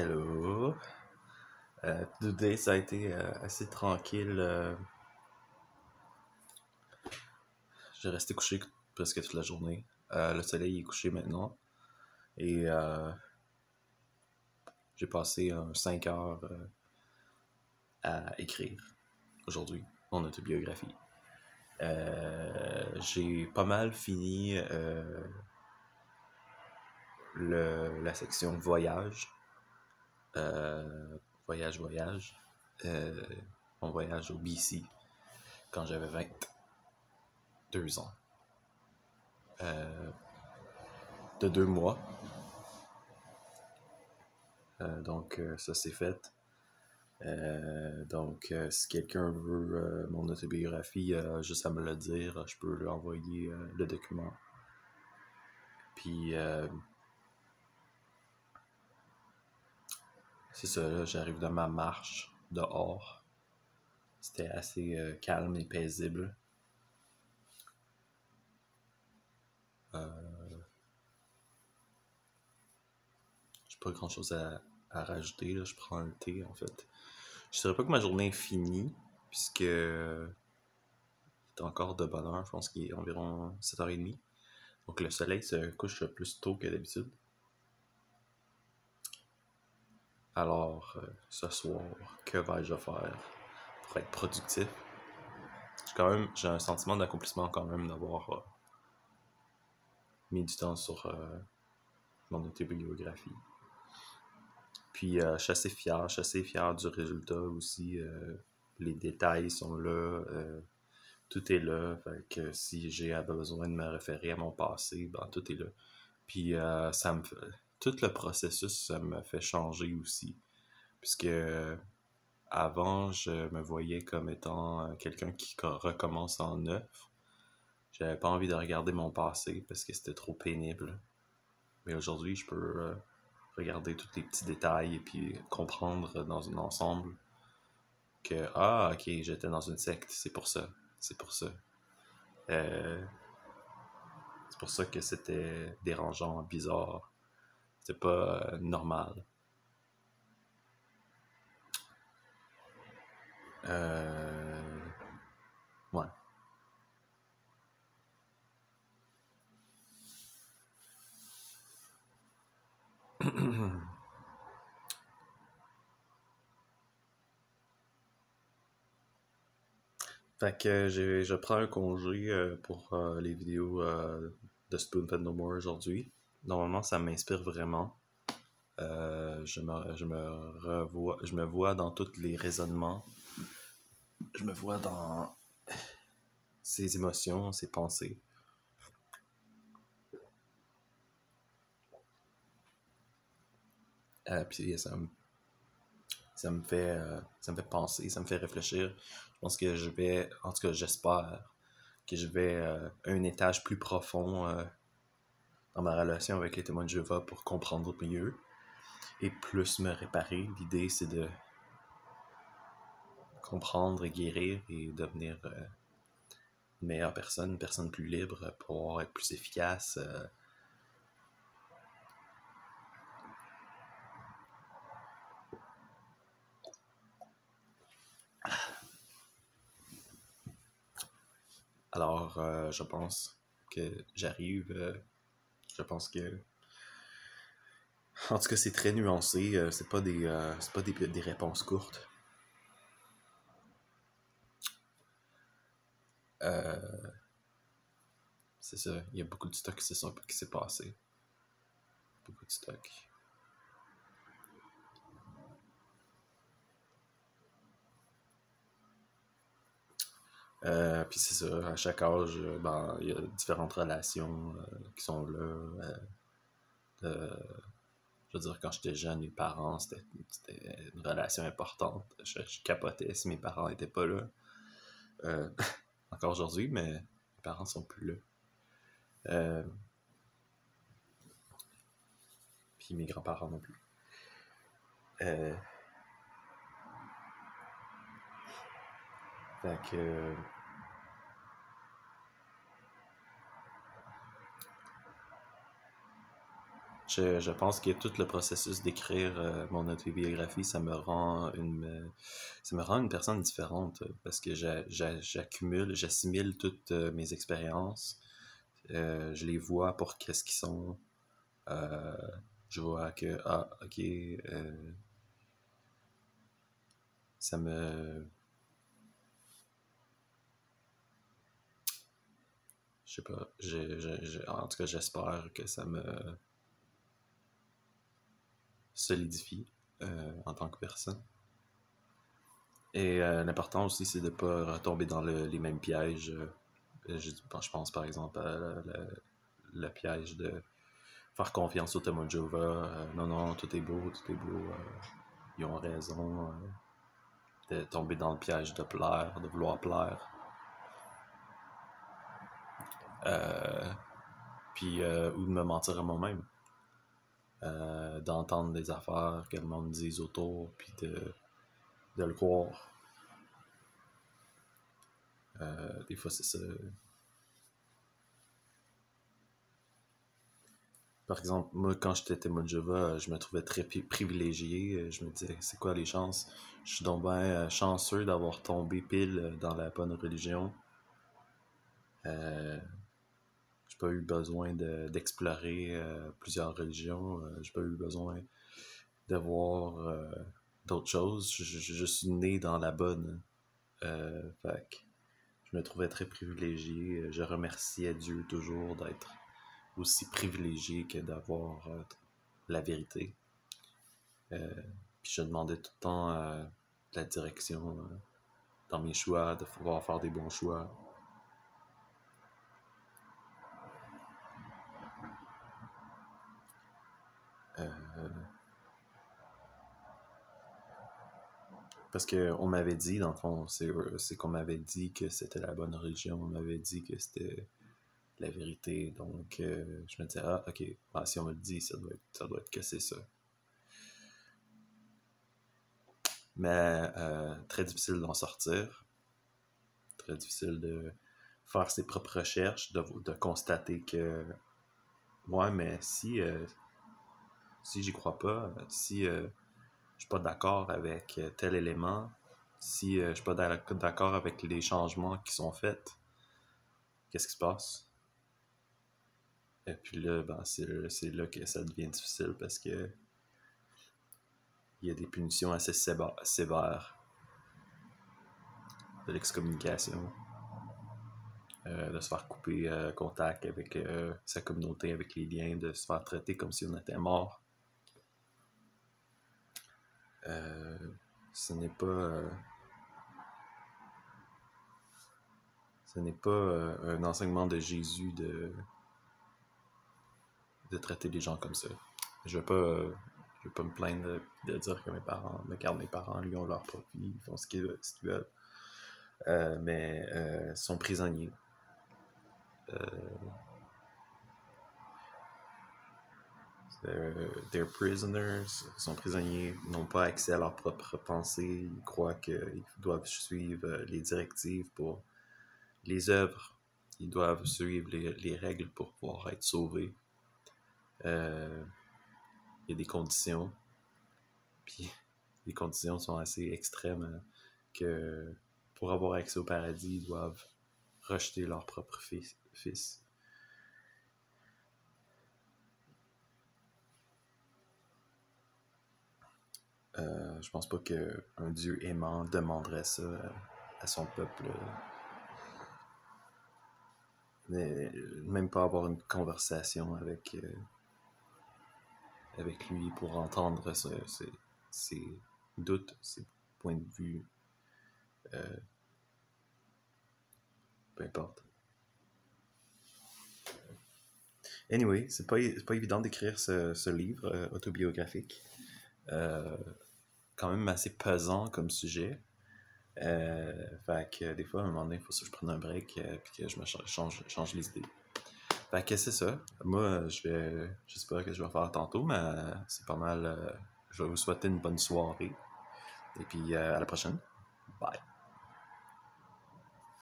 Hello. Today, ça a été assez tranquille. J'ai resté couché presque toute la journée. Le soleil est couché maintenant. Et j'ai passé 5 heures à écrire aujourd'hui mon autobiographie. J'ai pas mal fini la section voyage. Voyage. Euh, Mon voyage au BC quand j'avais 22 ans. De 2 mois. Donc, ça c'est fait. Donc, si quelqu'un veut mon autobiographie, juste à me le dire, je peux lui envoyer le document. Puis, c'est ça, là, j'arrive de ma marche dehors. C'était assez calme et paisible. J'ai pas grand chose à rajouter, là. Je prends le thé en fait. Je dirais pas que ma journée est finie, puisque c'est encore de bonne heure, je pense qu'il est environ 7h30. Donc le soleil se couche plus tôt que d'habitude. Alors, ce soir, que vais-je faire pour être productif? J'ai un sentiment d'accomplissement quand même d'avoir mis du temps sur mon autobiographie. Puis, je suis assez fier du résultat aussi. Les détails sont là, tout est là. Fait que si j'ai besoin de me référer à mon passé, ben tout est là. Puis, tout le processus, ça me fait changer aussi. Puisque avant, je me voyais comme étant quelqu'un qui recommence en neuf. J'avais pas envie de regarder mon passé parce que c'était trop pénible. Mais aujourd'hui, je peux regarder tous les petits détails et puis comprendre dans un ensemble que, ok, j'étais dans une secte, c'est pour ça. C'est pour ça. Euh, c'est pour ça que c'était dérangeant, bizarre. C'était pas normal. Ouais. Fait que je prends un congé pour les vidéos de Spoonfed No More aujourd'hui. Normalement, ça m'inspire vraiment. Je me vois dans tous les raisonnements. Je me vois dans ses émotions, ses pensées. Puis ça me fait penser, ça me fait réfléchir. Je pense que en tout cas, j'espère que je vais à un étage plus profond dans ma relation avec les témoins de Jéhovah pour comprendre mieux et plus me réparer. L'idée, c'est de comprendre, guérir et devenir une meilleure personne, une personne plus libre pour pouvoir être plus efficace. Alors, je pense que j'arrive. Je pense que, en tout cas, c'est très nuancé. C'est pas des réponses courtes. C'est ça. Il y a beaucoup de stock qui s'est passé. Beaucoup de stock. Puis c'est ça, à chaque âge, ben, il y a différentes relations qui sont là. Je veux dire, quand j'étais jeune, mes parents, c'était une relation importante. Je capotais si mes parents n'étaient pas là. Euh, Encore aujourd'hui, mais mes parents sont plus là. Euh, Puis mes grands-parents non plus. Euh, Fait que je pense que tout le processus d'écrire mon autobiographie, ça me rend une personne différente parce que j'assimile toutes mes expériences, je les vois pour qu'est-ce qu'ils sont, euh, je vois que, ah, ok, ça me, je sais pas, en tout cas, j'espère que ça me solidifie en tant que personne. Et l'important aussi, c'est de ne pas retomber dans les mêmes pièges. Je pense par exemple à le piège de faire confiance au témoins de Jéhovah. Non, non, tout est beau, tout est beau. Ils ont raison. De tomber dans le piège de plaire, de vouloir plaire. Puis, ou de me mentir à moi-même. D'entendre des affaires que le monde dise autour, puis de le croire. Des fois, c'est ça. Par exemple, moi, quand j'étais témoin de Jéhovah, je me trouvais très privilégié. Je me disais, c'est quoi les chances? Je suis donc bien chanceux d'avoir tombé pile dans la bonne religion. J'ai pas eu besoin d'explorer plusieurs religions. J'ai pas eu besoin de voir d'autres choses. Je suis né dans la bonne. Fait que je me trouvais très privilégié. Je remerciais Dieu toujours d'être aussi privilégié que d'avoir la vérité. Puis je demandais tout le temps la direction dans mes choix, de pouvoir faire des bons choix. Parce qu'on m'avait dit, dans le fond, c'est qu'on m'avait dit que c'était la bonne religion, on m'avait dit que c'était la vérité. Donc je me disais, ah ok, ben, si on me le dit, ça doit être que c'est ça. Mais très difficile d'en sortir. Très difficile de faire ses propres recherches, de constater que ouais, mais si j'y crois pas, si je suis pas d'accord avec tel élément, si je suis pas d'accord avec les changements qui sont faits, qu'est-ce qui se passe? Et puis là, ben, c'est là que ça devient difficile parce que il y a des punitions assez sévères de l'excommunication, de se faire couper contact avec sa communauté, avec les liens, de se faire traiter comme si on était mort. Ce n'est pas un enseignement de Jésus de traiter les gens comme ça. Je vais pas me plaindre de dire que mes parents lui ont leur profit, ils font ce qu'ils veulent. Mais sont prisonniers. They're prisoners, sont prisonniers, n'ont pas accès à leurs propres pensées, ils croient qu'ils doivent suivre les directives pour les œuvres, ils doivent suivre les règles pour pouvoir être sauvés. Il y a des conditions, puis les conditions sont assez extrêmes que pour avoir accès au paradis, ils doivent rejeter leur propre fils. Je pense pas qu'un Dieu aimant demanderait ça à son peuple. Mais même pas avoir une conversation avec lui pour entendre ses doutes, ses points de vue. Peu importe. Anyway, c'est pas évident d'écrire ce livre autobiographique. Quand même assez pesant comme sujet. Fait que des fois, à un moment donné, il faut que je prenne un break puis que je me change les idées. Fait que c'est ça. Moi, j'espère que je vais faire tantôt, mais c'est pas mal. Je vais vous souhaiter une bonne soirée. Et puis à la prochaine. Bye.